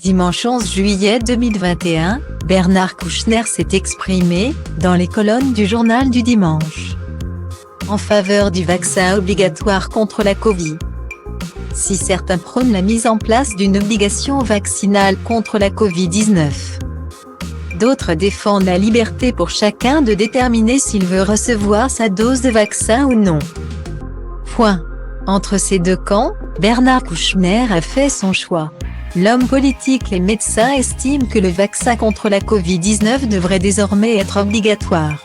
Dimanche 11 juillet 2021, Bernard Kouchner s'est exprimé, dans les colonnes du journal du dimanche, en faveur du vaccin obligatoire contre la Covid. Si certains prônent la mise en place d'une obligation vaccinale contre la Covid-19, d'autres défendent la liberté pour chacun de déterminer s'il veut recevoir sa dose de vaccin ou non. Entre ces deux camps, Bernard Kouchner a fait son choix. L'homme politique et médecin estime que le vaccin contre la Covid-19 devrait désormais être obligatoire.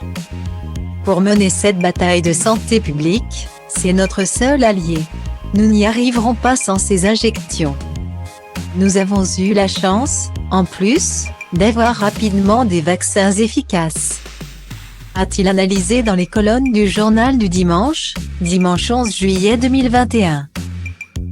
Pour mener cette bataille de santé publique, c'est notre seul allié. Nous n'y arriverons pas sans ces injections. Nous avons eu la chance, en plus, d'avoir rapidement des vaccins efficaces, a-t-il analysé dans les colonnes du journal du dimanche 11 juillet 2021.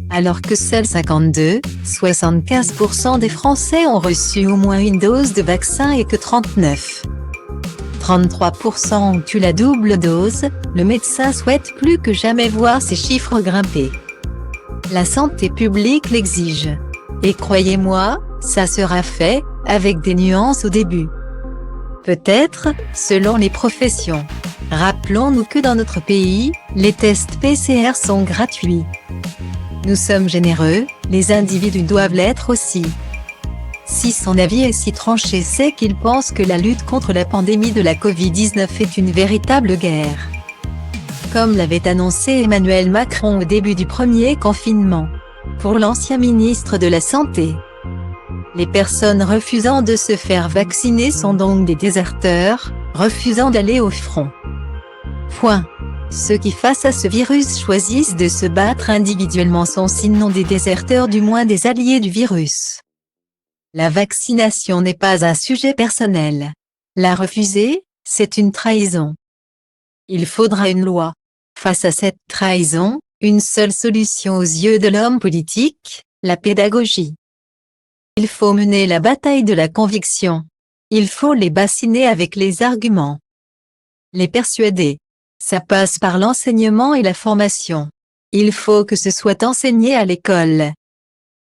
Alors que seuls 75% des Français ont reçu au moins une dose de vaccin et que 33% ont eu la double dose, le médecin souhaite plus que jamais voir ces chiffres grimper. La santé publique l'exige. Et croyez-moi, ça sera fait, avec des nuances au début. Peut-être, selon les professions. Rappelons-nous que dans notre pays, les tests PCR sont gratuits. Nous sommes généreux, les individus doivent l'être aussi. Si son avis est si tranché, c'est qu'il pense que la lutte contre la pandémie de la Covid-19 est une véritable guerre. Comme l'avait annoncé Emmanuel Macron au début du premier confinement. Pour l'ancien ministre de la Santé, les personnes refusant de se faire vacciner sont donc des déserteurs, refusant d'aller au front. Ceux qui face à ce virus choisissent de se battre individuellement sont sinon des déserteurs du moins des alliés du virus. La vaccination n'est pas un sujet personnel. La refuser, c'est une trahison. Il faudra une loi. Face à cette trahison, une seule solution aux yeux de l'homme politique, la pédagogie. Il faut mener la bataille de la conviction. Il faut les bassiner avec les arguments. Les persuader. Ça passe par l'enseignement et la formation. Il faut que ce soit enseigné à l'école.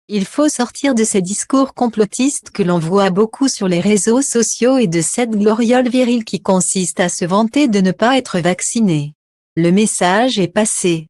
Il faut sortir de ces discours complotistes que l'on voit beaucoup sur les réseaux sociaux et de cette gloriole virile qui consiste à se vanter de ne pas être vacciné. Le message est passé.